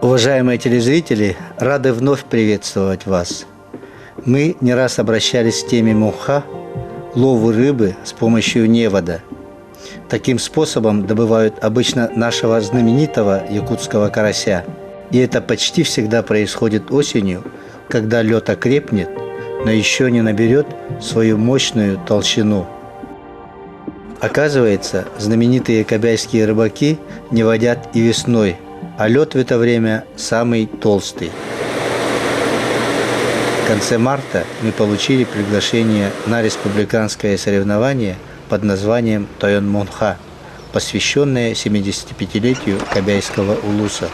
Уважаемые телезрители, рады вновь приветствовать вас. Мы не раз обращались к теме муха, лову рыбы с помощью невода. Таким способом добывают обычно нашего знаменитого якутского карася. И это почти всегда происходит осенью, когда лед окрепнет, но еще не наберет свою мощную толщину. Оказывается, знаменитые кобяйские рыбаки не водят и весной, а лед в это время самый толстый. В конце марта мы получили приглашение на республиканское соревнование под названием Тойон-Монха, посвященное 75-летию Кобяйского улуса.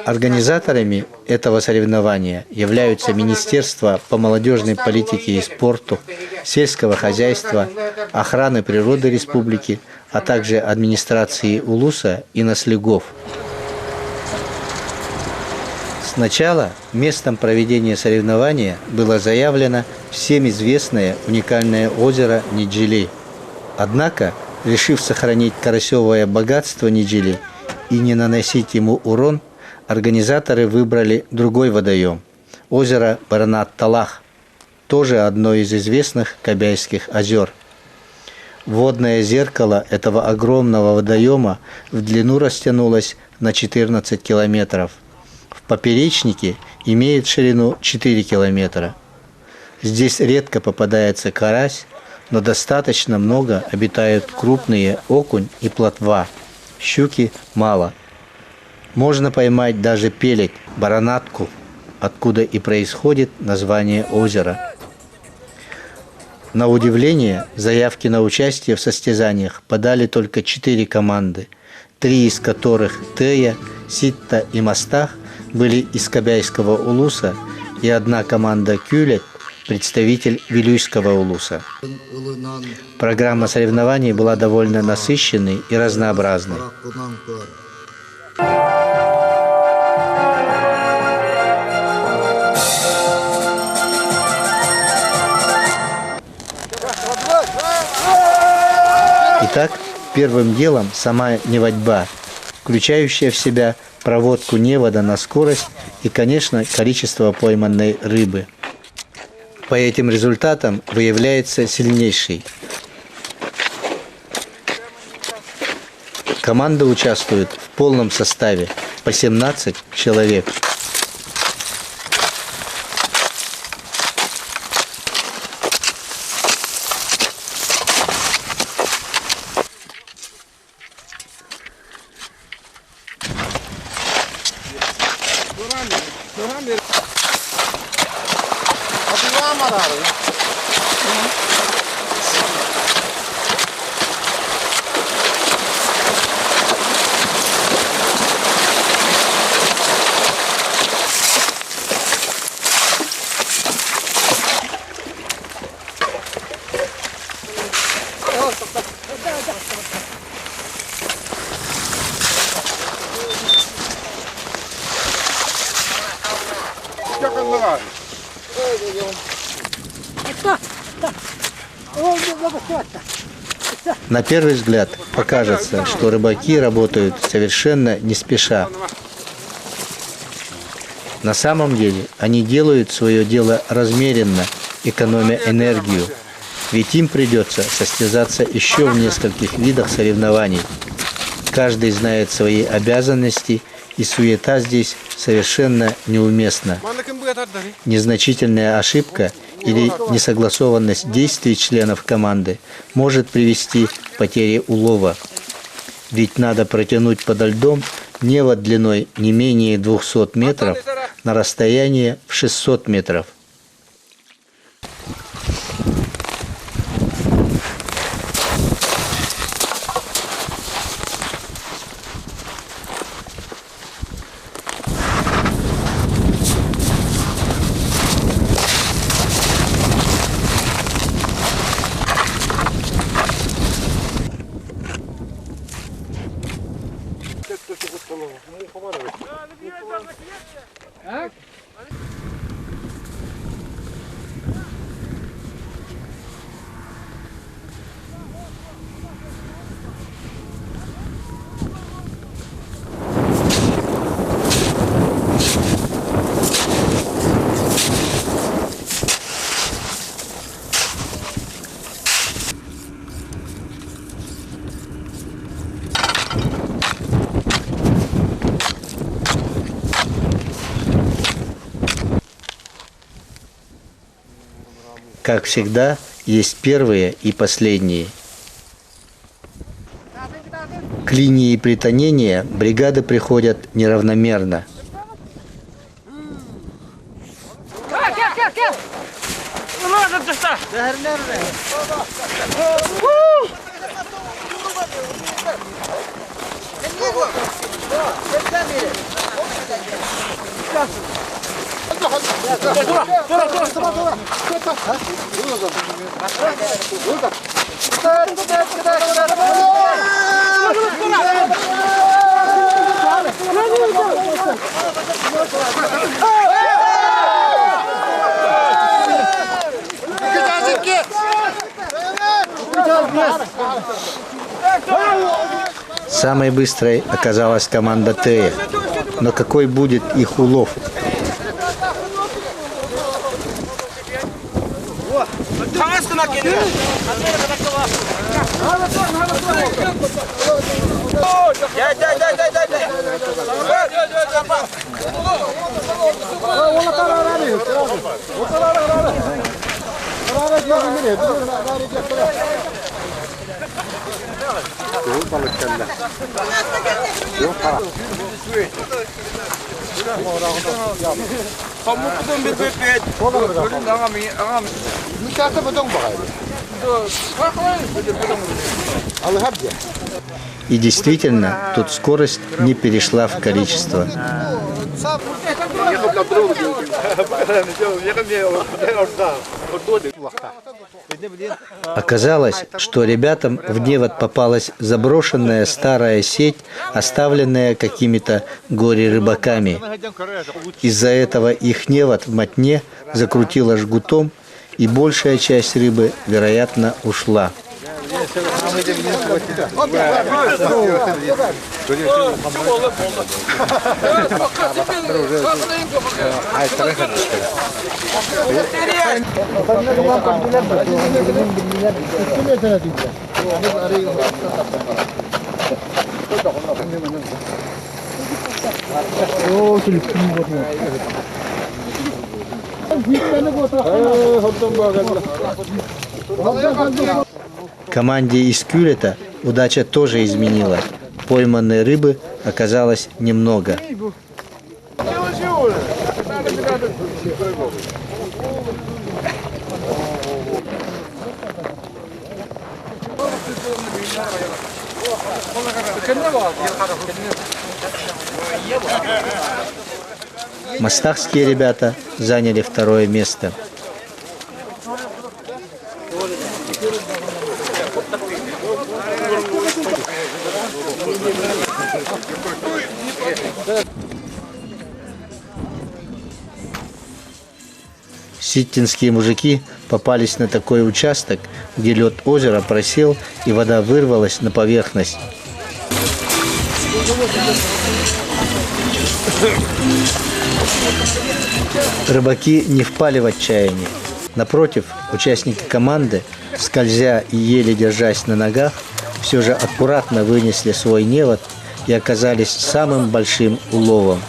Организаторами этого соревнования являются Министерство по молодежной политике и спорту, сельского хозяйства, охраны природы республики, а также администрации улуса и наслегов. Сначала местом проведения соревнования было заявлено всем известное уникальное озеро Ниджили. Однако, решив сохранить карасевое богатство Ниджили и не наносить ему урон, организаторы выбрали другой водоем – озеро Баранат-Талах, тоже одно из известных Кобяйских озер. Водное зеркало этого огромного водоема в длину растянулось на 14 километров. В поперечнике имеет ширину 4 километра. Здесь редко попадается карась, но достаточно много обитают крупные окунь и плотва. Щуки мало. Можно поймать даже пеледь, баранатку, откуда и происходит название озера. На удивление, заявки на участие в состязаниях подали только 4 команды, 3 из которых Тея, Ситта и Мастах были из Кобяйского улуса, и одна команда Кюлет – представитель Вилюйского улуса. Программа соревнований была довольно насыщенной и разнообразной. Итак, первым делом сама неводьба, включающая в себя проводку невода на скорость и, конечно, количество пойманной рыбы. По этим результатам выявляется сильнейший. Команда участвует в полном составе, по 17 человек. На первый взгляд покажется, что рыбаки работают совершенно не спеша. На самом деле они делают свое дело размеренно, экономя энергию, ведь им придется состязаться еще в нескольких видах соревнований. Каждый знает свои обязанности, и суета здесь совершенно неуместна. Незначительная ошибка или несогласованность действий членов команды может привести к потере улова. Ведь надо протянуть подо льдом невод длиной не менее 200 метров на расстояние в 600 метров. Как всегда, есть первые и последние. К линии притонения бригады приходят неравномерно. Самой быстрой оказалась команда Тея. Но какой будет их улов? И действительно, тут скорость не перешла в количество. Оказалось, что ребятам в невод попалась заброшенная старая сеть, оставленная какими-то горе-рыбаками. Из-за этого их невод в мотне закрутило жгутом, и большая часть рыбы, вероятно, ушла. Команде из Кюлета удача тоже изменила. Пойманной рыбы оказалось немного. Мастахские ребята заняли второе место. Ситинские мужики попались на такой участок, где лед озера просел и вода вырвалась на поверхность. Рыбаки не впали в отчаяние. Напротив, участники команды, скользя и еле держась на ногах, все же аккуратно вынесли свой невод и оказались самым большим уловом.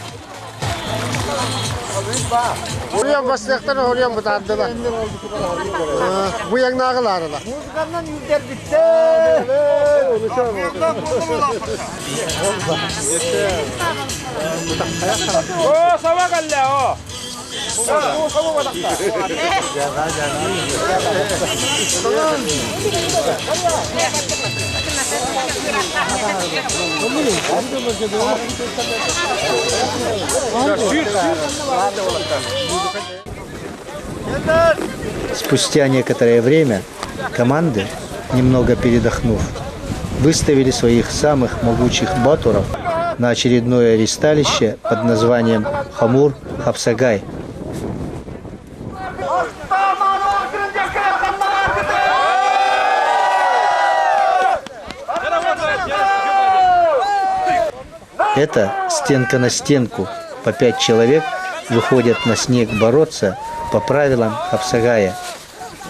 Спустя некоторое время команды, немного передохнув, выставили своих самых могучих батуров на очередное ристалище под названием Хамур-Хапсагай. Это стенка на стенку. По 5 человек выходят на снег бороться по правилам Хапсагая.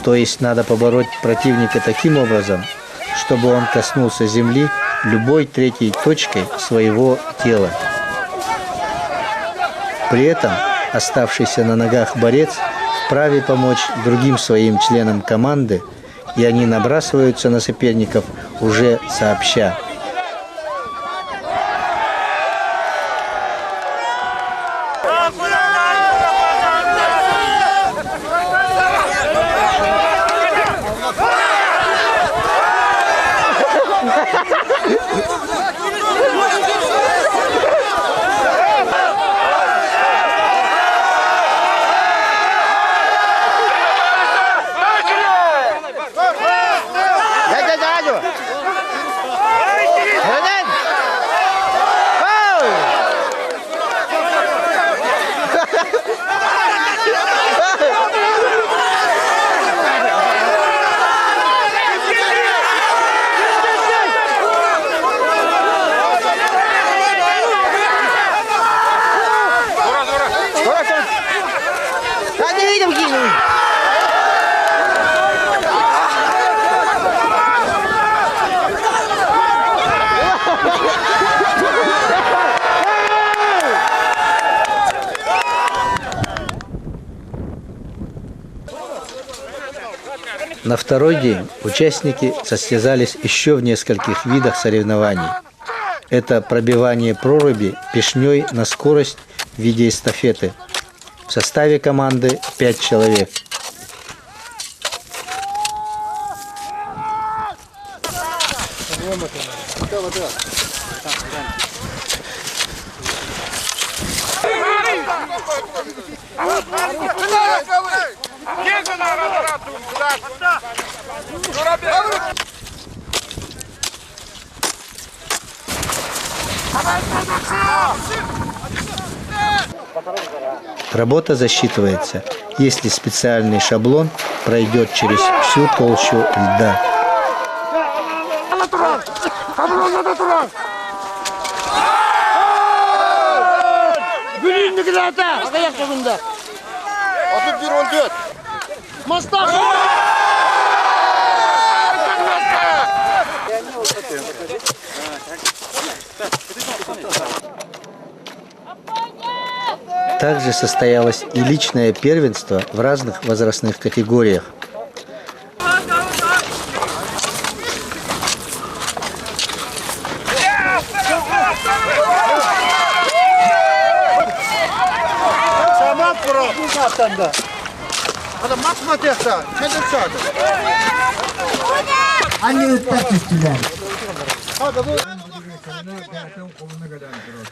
То есть надо побороть противника таким образом, чтобы он коснулся земли любой третьей точкой своего тела. При этом оставшийся на ногах борец вправе помочь другим своим членам команды, и они набрасываются на соперников уже сообща. На второй день участники состязались еще в нескольких видах соревнований. Это пробивание проруби пешней на скорость в виде эстафеты. В составе команды 5 человек. Работа засчитывается, если специальный шаблон пройдет через всю толщу льда. Также состоялось и личное первенство в разных возрастных категориях.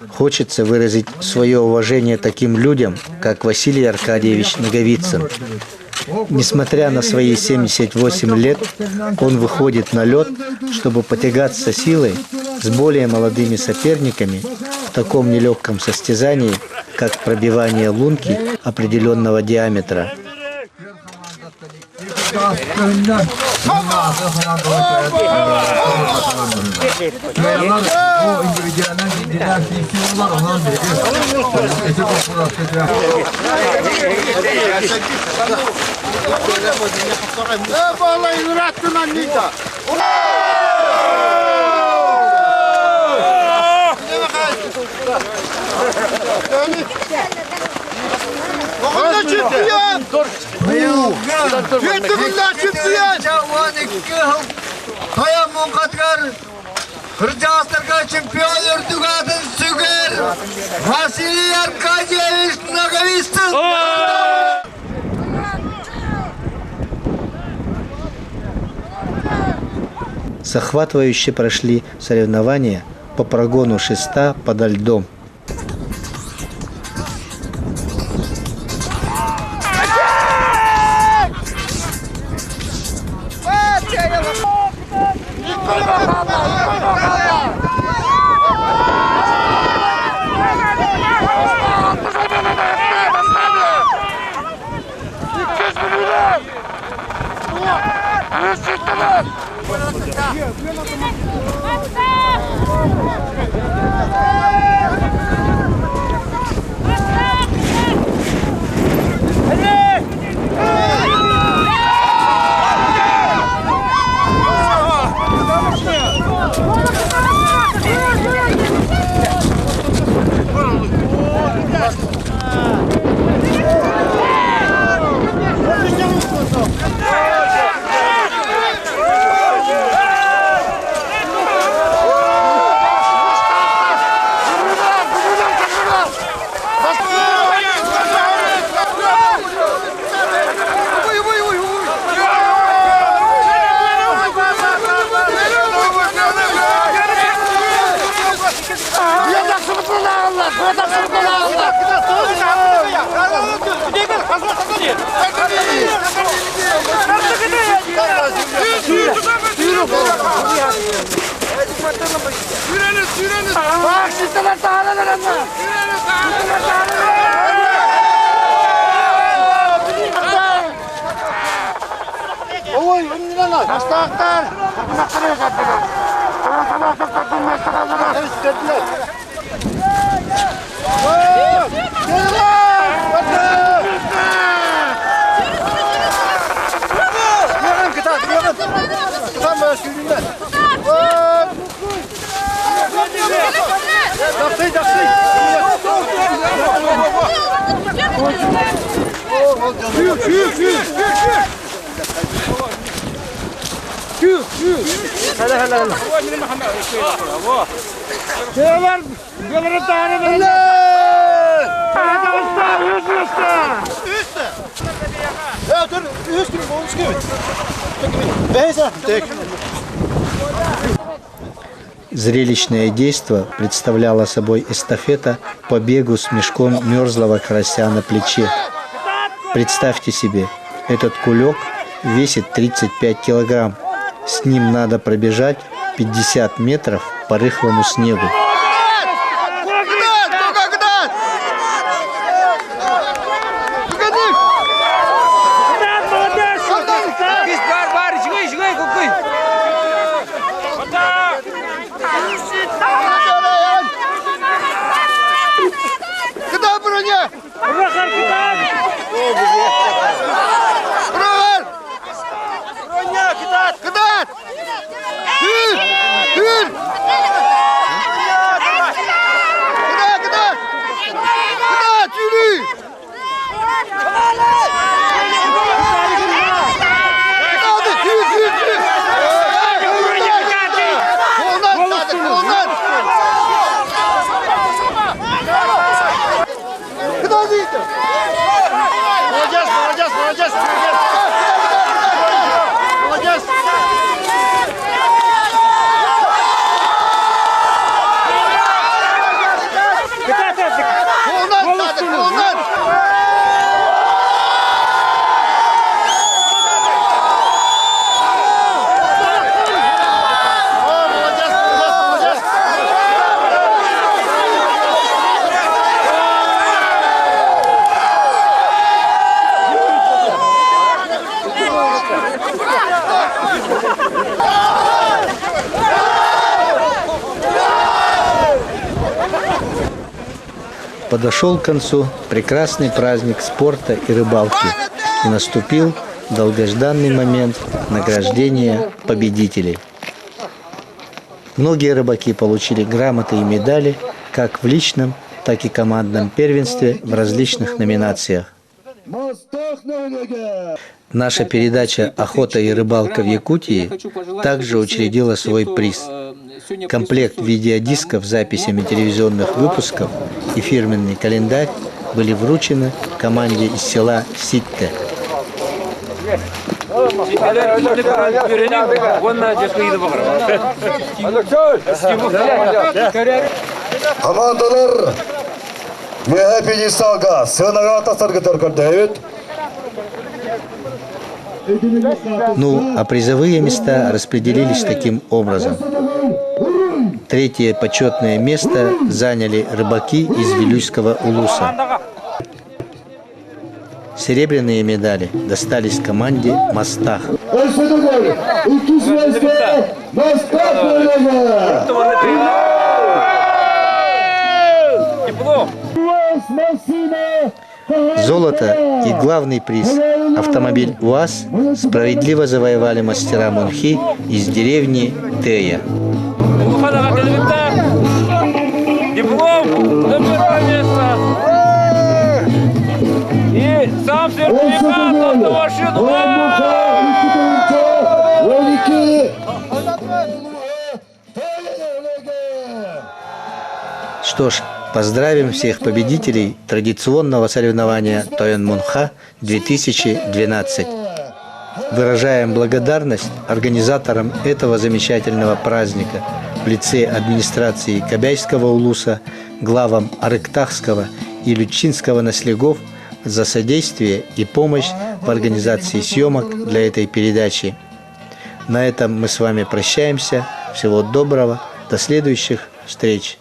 Хочется выразить свое уважение таким людям, как Василий Аркадьевич Наговицын. Несмотря на свои 78 лет, он выходит на лед, чтобы потягаться силой с более молодыми соперниками в таком нелегком состязании, как пробивание лунки определенного диаметра. Чемпион Эрдугадын Сүгер Василий Аркадьевич Наговицын. Захватывающе прошли соревнования по прогону шеста подо льдом. Зрелищное действо представляло собой эстафета по бегу с мешком мерзлого карася на плече. Представьте себе, этот кулек весит 35 килограмм. С ним надо пробежать 50 метров по рыхлому снегу. Подошел к концу прекрасный праздник спорта и рыбалки, и наступил долгожданный момент награждения победителей. Многие рыбаки получили грамоты и медали как в личном, так и командном первенстве в различных номинациях. Наша передача «Охота и рыбалка в Якутии» также учредила свой приз. Комплект видеодисков с записями телевизионных выпусков и фирменный календарь были вручены команде из села Ситте. Командалар Мехапидисага сынаға тасаргытар Дэвид. Ну, а призовые места распределились таким образом. Третье почетное место заняли рыбаки из Вилюйского улуса. Серебряные медали достались команде «Мастах». Золото и главный приз – автомобиль УАЗ справедливо завоевали мастера Мунхи из деревни Тея. Диплом за первое место. И сам сертификат на автомашину. Что ж, поздравим всех победителей традиционного соревнования Тоян Мунха 2012. Выражаем благодарность организаторам этого замечательного праздника, в лице администрации Кобяйского улуса, главам Арыктахского и Лютчинского наслегов за содействие и помощь в организации съемок для этой передачи. На этом мы с вами прощаемся. Всего доброго. До следующих встреч.